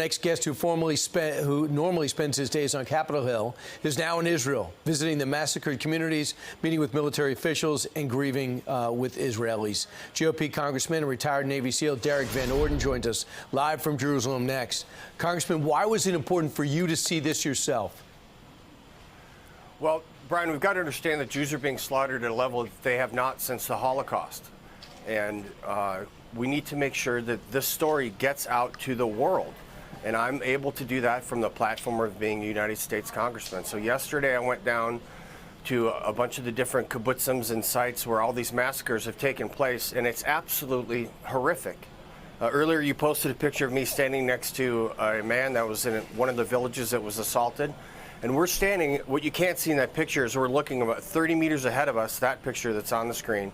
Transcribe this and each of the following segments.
Next guest, who normally spends his days on Capitol Hill, is now in Israel, visiting the massacred communities, meeting with military officials, and grieving with Israelis. GOP Congressman and retired Navy SEAL Derrick Van Orden joins us live from Jerusalem next. Congressman, why was it important for you to see this yourself? Well, Brian, we've got to understand that Jews are being slaughtered at a level that they have not since the Holocaust. And we need to make sure that this story gets out to the world. And I'm able to do that from the platform of being a United States Congressman. So yesterday I went down to a bunch of the different kibbutzim and sites where all these massacres have taken place, and it's absolutely horrific. Earlier you posted a picture of me standing next to a man that was in one of the villages that was assaulted. And we're standing, what you can't see in that picture is we're looking about 30 meters ahead of us, that picture that's on the screen.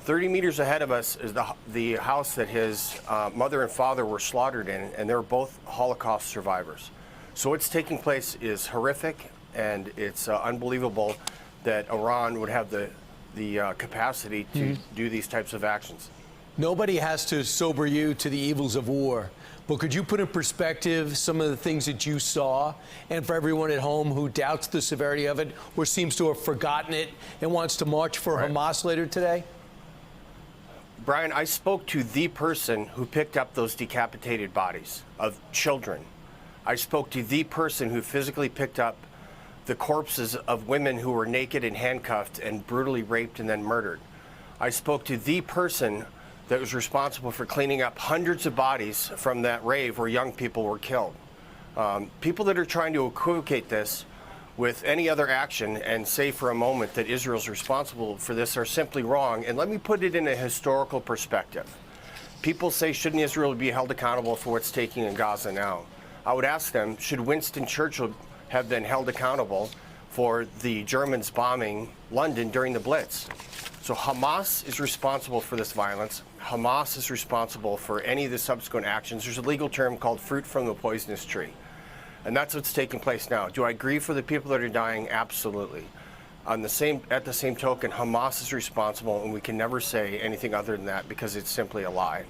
30 meters ahead of us is the house that his mother and father were slaughtered in, and they're both Holocaust survivors. So what's taking place is horrific, and it's unbelievable that Iran would have the capacity to do these types of actions. Nobody has to sober you to the evils of war, but could you put in perspective some of the things that you saw, and for everyone at home who doubts the severity of it or seems to have forgotten it and wants to march for Hamas later today? Brian, I spoke to the person who picked up those decapitated bodies of children. I spoke to the person who physically picked up the corpses of women who were naked and handcuffed and brutally raped and then murdered. I spoke to the person that was responsible for cleaning up hundreds of bodies from that rave where young people were killed. People that are trying to equivocate this with any other action and say for a moment that Israel's responsible for this are simply wrong. And let me put it in a historical perspective. People say, shouldn't Israel be held accountable for what's taking in Gaza now? I would ask them, should Winston Churchill have been held accountable for the Germans bombing London during the Blitz? So Hamas is responsible for this violence. Hamas is responsible for any of the subsequent actions. There's a legal term called fruit from the poisonous tree. And that's what's taking place now. Do I grieve for the people that are dying? Absolutely. At the same token, Hamas is responsible, and we can never say anything other than that because it's simply a lie.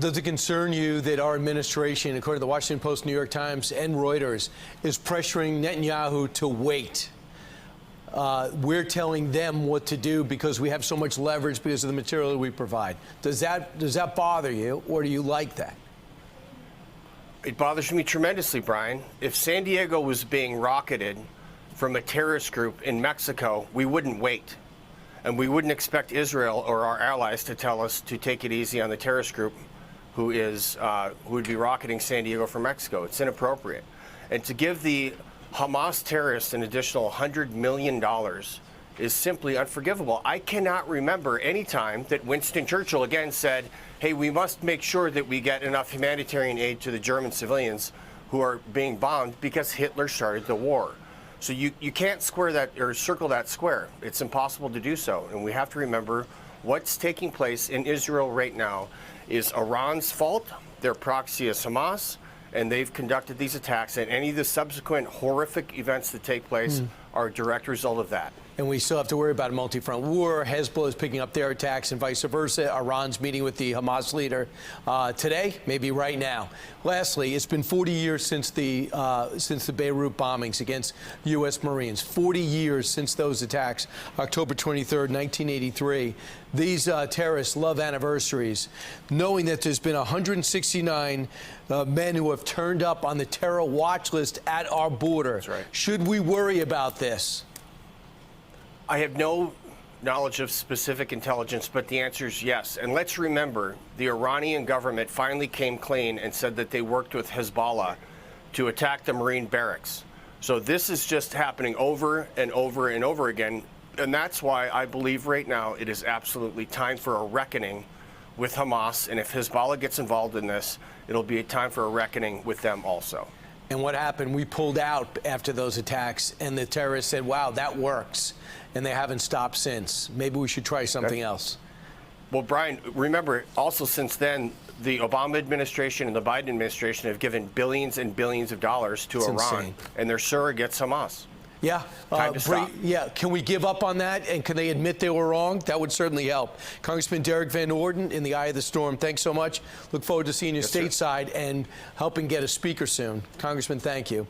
Does it concern you that our administration, according to the Washington Post, New York Times, and Reuters, is pressuring Netanyahu to wait? We're telling them what to do because we have so much leverage because of the material that we provide. Does that bother you, or do you like that? It bothers me tremendously, Brian. If San Diego was being rocketed from a terrorist group in Mexico, we wouldn't wait. And we wouldn't expect Israel or our allies to tell us to take it easy on the terrorist group who would be rocketing San Diego from Mexico. It's inappropriate. And to give the Hamas terrorists an additional $100 million is simply unforgivable. I cannot remember any time that Winston Churchill again said, hey, we must make sure that we get enough humanitarian aid to the German civilians who are being bombed because Hitler started the war. So you can't square that or circle that square. It's impossible to do so. And we have to remember what's taking place in Israel right now is Iran's fault. Their proxy is Hamas, and they've conducted these attacks, and any of the subsequent horrific events that take place are a direct result of that. And we still have to worry about a multi-front war. Hezbollah is picking up their attacks and vice versa. Iran's meeting with the Hamas leader today, maybe right now. Lastly, it's been 40 years since the Beirut bombings against U.S. Marines. 40 years since those attacks, October 23rd, 1983. These terrorists love anniversaries. Knowing that there's been 169 men who have turned up on the terror watch list at our border. That's right. Should we worry about this? I have no knowledge of specific intelligence, but the answer is yes. And let's remember, the Iranian government finally came clean and said that they worked with Hezbollah to attack the Marine barracks. So this is just happening over and over and over again. And that's why I believe right now it is absolutely time for a reckoning with Hamas. And if Hezbollah gets involved in this, it'll be a time for a reckoning with them also. And what happened? We pulled out after those attacks, and the terrorists said, wow, that works. And they haven't stopped since. Maybe we should try something else. Well, Brian, remember, also since then, the Obama administration and the Biden administration have given billions and billions of dollars to Iran and their surrogates, Hamas. Yeah. Time to stop. Yeah. Can we give up on that? And can they admit they were wrong? That would certainly help. Congressman Derrick Van Orden, in the eye of the storm, thanks so much. Look forward to seeing you stateside and helping get a speaker soon. Congressman, thank you.